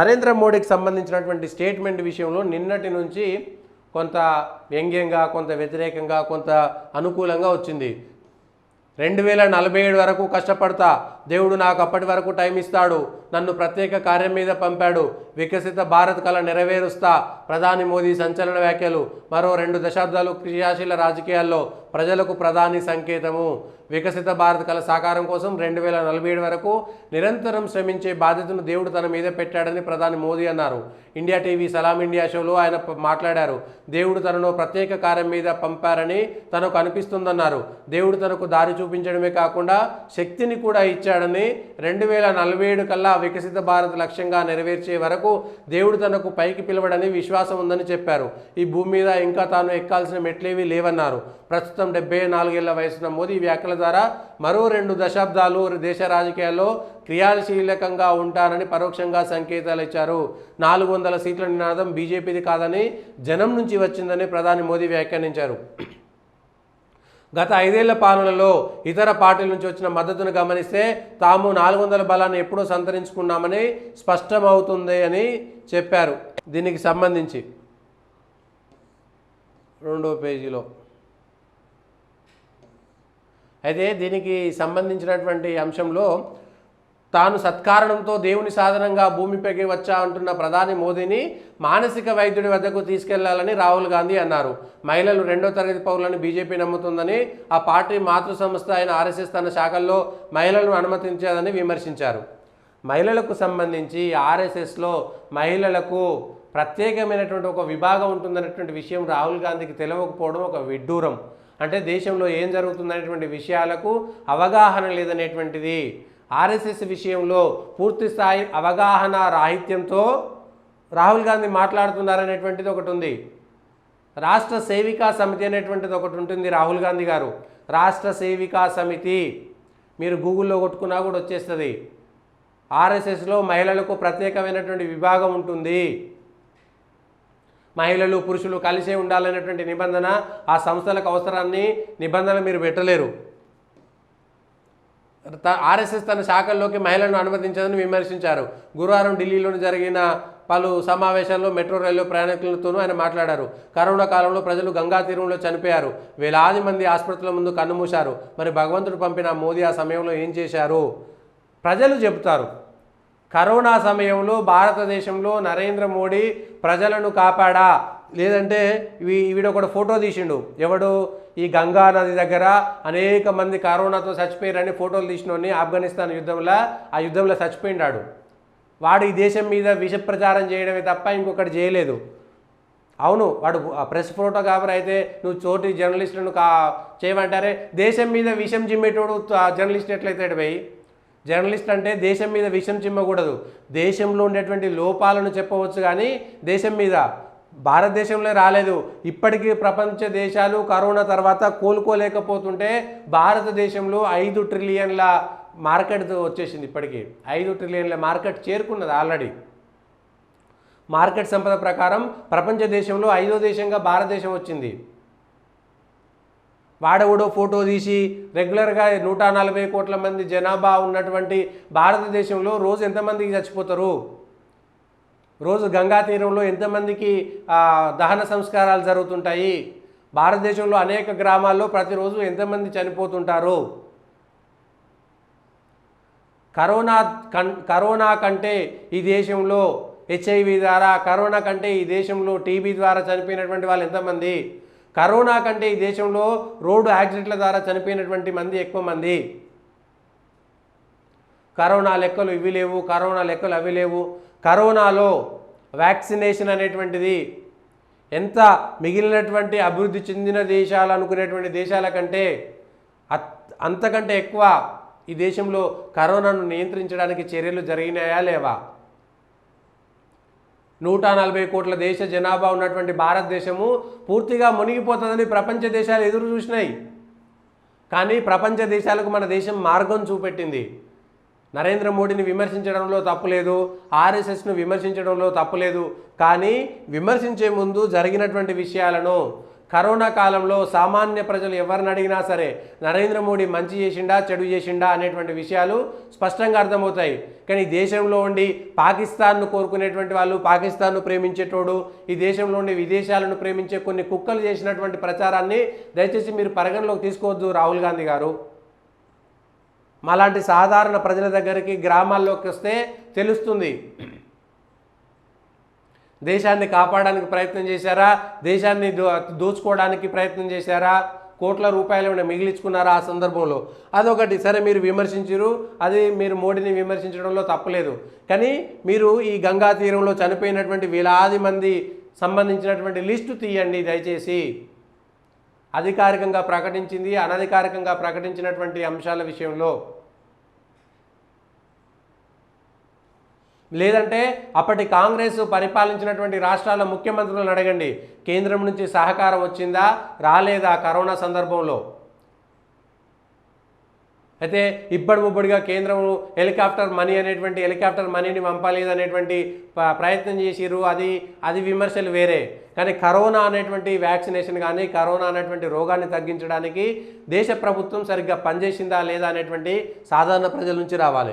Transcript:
నరేంద్ర మోడీకి సంబంధించినటువంటి స్టేట్మెంట్ విషయంలో నిన్నటి నుంచి కొంత వ్యంగ్యంగా, కొంత వ్యతిరేకంగా, కొంత అనుకూలంగా వచ్చింది. 2047 వరకు కష్టపడతా, దేవుడు నాకు అప్పటి వరకు టైం ఇస్తాడు, నన్ను ప్రత్యేక కార్యం మీద పంపాడు, వికసిత భారత్ కళ నెరవేరుస్తా, ప్రధాని మోదీ సంచలన వ్యాఖ్యలు, మరో 2 దశాబ్దాలు క్రియాశీల రాజకీయాల్లో ప్రజలకు ప్రధాని సంకేతము, వికసిత భారత్ కళ సాకారం కోసం 2047 వరకు నిరంతరం శ్రమించే బాధ్యతను దేవుడు తన మీద పెట్టాడని ప్రధాని మోదీ అన్నారు. ఇండియా టీవీ సలాం ఇండియా షోలో ఆయన మాట్లాడారు. దేవుడు తనను ప్రత్యేక కార్యం మీద పంపారని తనకు అనిపిస్తుందన్నారు. దేవుడు తనకు దారి చూపించడమే కాకుండా శక్తిని కూడా ఇచ్చాడని, 2047 కల్లా వికసిత భారత్ లక్ష్యంగా నెరవేర్చే వరకు దేవుడు తనకు పైకి పిలవడని విశ్వాసం ఉందని చెప్పారు. ఈ భూమి మీద ఇంకా తాను ఎక్కాల్సిన మెట్లేవీ లేవన్నారు. ప్రస్తుతం 74 ఏళ్ల వయసున్న మోదీ వ్యాఖ్యల ద్వారా మరో 2 దశాబ్దాలు దేశ రాజకీయాల్లో క్రియాశీలకంగా ఉంటానని పరోక్షంగా సంకేతాలు ఇచ్చారు. 400 సీట్ల నినాదం బీజేపీది కాదని, జనం నుంచి వచ్చిందని ప్రధాని మోదీ వ్యాఖ్యానించారు. గత 5 ఏళ్ల పాలనలో ఇతర పార్టీల నుంచి వచ్చిన మద్దతును గమనిస్తే తాము 400 బలాన్ని ఎప్పుడూ సంతరించుకున్నామని స్పష్టమవుతుంది అని చెప్పారు. దీనికి సంబంధించి 2వ పేజీలో అయితే దీనికి సంబంధించినటువంటి అంశంలో తాను సత్కారణంతో దేవుని సాధనంగా భూమిపైకి వచ్చా అంటున్న ప్రధాని మోదీని మానసిక వైద్యుడి వద్దకు తీసుకెళ్లాలని రాహుల్ గాంధీ అన్నారు. మహిళలు 2వ తరగతి పౌరులని బీజేపీ నమ్ముతుందని, ఆ పార్టీ మాతృ సంస్థ అయిన ఆర్ఎస్ఎస్ తన శాఖల్లో మహిళలను అనుమతించదని విమర్శించారు. మహిళలకు సంబంధించి ఆర్ఎస్ఎస్లో మహిళలకు ప్రత్యేకమైనటువంటి ఒక విభాగం ఉంటుందనేటువంటి విషయం రాహుల్ గాంధీకి తెలియకపోవడం ఒక విడ్డూరం. అంటే దేశంలో ఏం జరుగుతుందనేటువంటి విషయాలకు అవగాహన లేదనేటువంటిది. ఆర్ఎస్ఎస్ విషయంలో పూర్తి స్థాయి అవగాహన రాహిత్యంతో రాహుల్ గాంధీ మాట్లాడుతున్నారనేటువంటిది ఒకటి ఉంది. రాష్ట్ర సేవికా సమితి అనేటువంటిది ఒకటి ఉంటుంది. రాహుల్ గాంధీ గారు రాష్ట్ర సేవికా సమితి మీరు గూగుల్లో కొట్టుకున్నా కూడా వచ్చేస్తుంది. ఆర్ఎస్ఎస్లో మహిళలకు ప్రత్యేకమైనటువంటి విభాగం ఉంటుంది. మహిళలు పురుషులు కలిసే ఉండాలనేటువంటి నిబంధన ఆ సంస్థలకు అవసరాన్ని నిబంధనలు మీరు పెట్టలేరు. ఆర్ఎస్ఎస్ తన శాఖల్లోకి మహిళలను అనుమతించదని విమర్శించారు. గురువారం ఢిల్లీలో జరిగిన పలు సమావేశాల్లో మెట్రో రైలు ప్రయాణికులతోనూ ఆయన మాట్లాడారు. కరోనా కాలంలో ప్రజలు గంగా తీరంలో చనిపోయారు, వేలాది మంది ఆసుపత్రుల ముందు కన్నుమూశారు. మరి భగవంతుడు పంపిన మోదీ ఆ సమయంలో ఏం చేశారు? ప్రజలు చెబుతారు. కరోనా సమయంలో భారతదేశంలో నరేంద్ర మోడీ ప్రజలను కాపాడా, లేదంటే వీడొకడు ఫోటో తీసిండు. ఎవడు? ఈ గంగా నది దగ్గర అనేక మంది కరోనాతో చచ్చిపోయారని ఫోటోలు తీసినోని ఆఫ్ఘనిస్తాన్ యుద్ధంలో, ఆ యుద్ధంలో చచ్చిపోయినాడు. వాడు ఈ దేశం మీద విష ప్రచారం చేయడమే తప్ప ఇంకొకటి చేయలేదు. అవును, వాడు ప్రెస్ ఫోటోగ్రాఫర్ అయితే నువ్వు చోటి జర్నలిస్టులను చేయమంటారే. దేశం మీద విషం చిమ్మేటోడు జర్నలిస్ట్ ఎట్లయితాడు భయ్? జర్నలిస్ట్ అంటే దేశం మీద విషం చిమ్మకూడదు, దేశంలో ఉండేటువంటి లోపాలను చెప్పవచ్చు. కానీ దేశం మీద, భారతదేశంలో రాలేదు. ఇప్పటికీ ప్రపంచ దేశాలు కరోనా తర్వాత కోలుకోలేకపోతుంటే భారతదేశంలో 5 ట్రిలియన్ల మార్కెట్ వచ్చేసింది. ఇప్పటికీ 5 ట్రిలియన్ల మార్కెట్ చేరుకున్నది ఆల్రెడీ. మార్కెట్ సంపద ప్రకారం ప్రపంచ దేశంలో 5వ దేశంగా భారతదేశం వచ్చింది. వాడవుడో ఫోటో తీసి రెగ్యులర్గా 140 కోట్ల మంది జనాభా ఉన్నటువంటి భారతదేశంలో రోజు ఎంతమందికి చచ్చిపోతారు? రోజు గంగా తీరంలో ఎంతమందికి దహన సంస్కారాలు జరుగుతుంటాయి? భారతదేశంలో అనేక గ్రామాల్లో ప్రతిరోజు ఎంతమంది చనిపోతుంటారు? కరోనా కంటే ఈ దేశంలో హెచ్ఐవి ద్వారా, కరోనా కంటే ఈ దేశంలో టీబీ ద్వారా చనిపోయినటువంటి వాళ్ళు ఎంతమంది? కరోనా కంటే ఈ దేశంలో రోడ్డు యాక్సిడెంట్ల ద్వారా చనిపోయినటువంటి మంది ఎక్కువ మంది. కరోనా లెక్కలు ఇవి లేవు, కరోనా లెక్కలు అవి లేవు. కరోనాలో వ్యాక్సినేషన్ అనేటువంటిది ఎంత మిగిలినటువంటి అభివృద్ధి చెందిన దేశాలు అనుకునేటువంటి దేశాల కంటే అంతకంటే ఎక్కువ ఈ దేశంలో కరోనాను నియంత్రించడానికి చర్యలు జరిగినాయా లేవా? 140 కోట్ల దేశ జనాభా ఉన్నటువంటి భారతదేశము పూర్తిగా మునిగిపోతుందని ప్రపంచ దేశాలు ఎదురు చూసినాయి. కానీ ప్రపంచ దేశాలకు మన దేశం మార్గం చూపెట్టింది. నరేంద్ర మోడీని విమర్శించడంలో తప్పులేదు, ఆర్ఎస్ఎస్ను విమర్శించడంలో తప్పులేదు. కానీ విమర్శించే ముందు జరిగినటువంటి విషయాలను, కరోనా కాలంలో సామాన్య ప్రజలు ఎవరిని అడిగినా సరే నరేంద్ర మోడీ మంచి చేసిండా చెడు చేసిండా అనేటువంటి విషయాలు స్పష్టంగా అర్థమవుతాయి. కానీ ఈ దేశంలో ఉండి పాకిస్తాన్ను కోరుకునేటువంటి వాళ్ళు, పాకిస్తాన్ను ప్రేమించేటోడు, ఈ దేశంలో ఉండి విదేశాలను ప్రేమించే కొన్ని కుక్కలు చేసినటువంటి ప్రచారాన్ని దయచేసి మీరు పరిగణలోకి తీసుకోవద్దు రాహుల్ గాంధీ గారు. మాలాంటి సాధారణ ప్రజల దగ్గరికి గ్రామాల్లోకి వస్తే తెలుస్తుంది. దేశాన్ని కాపాడడానికి ప్రయత్నం చేశారా, దేశాన్ని దోచుకోవడానికి ప్రయత్నం చేశారా, కోట్ల రూపాయలు ఏమైనా మిగిలించుకున్నారా ఆ సందర్భంలో? అదొకటి. సరే, మీరు విమర్శించారు, అది మీరు మోడీని విమర్శించడంలో తప్పలేదు. కానీ మీరు ఈ గంగా తీరంలో చనిపోయినటువంటి వేలాది మంది సంబంధించినటువంటి లిస్టు తీయండి దయచేసి. అధికారికంగా ప్రకటించింది, అనధికారికంగా ప్రకటించినటువంటి అంశాల విషయంలో. లేదంటే అప్పటి కాంగ్రెస్ పరిపాలించినటువంటి రాష్ట్రాల ముఖ్యమంత్రులను అడగండి, కేంద్రం నుంచి సహకారం వచ్చిందా రాలేదా కరోనా సందర్భంలో? అయితే ఇబ్బడిముబ్బడిగా కేంద్రం హెలికాప్టర్ మనీని పంపలేదు అనేటువంటి ప్రయత్నం చేసిరు. అది విమర్శలు వేరే. కానీ కరోనా అనేటువంటి వ్యాక్సినేషన్ కానీ కరోనా అనేటువంటి రోగాన్ని తగ్గించడానికి దేశ ప్రభుత్వం సరిగ్గా పనిచేసిందా లేదా అనేటువంటి సాధారణ ప్రజల నుంచి రావాలి.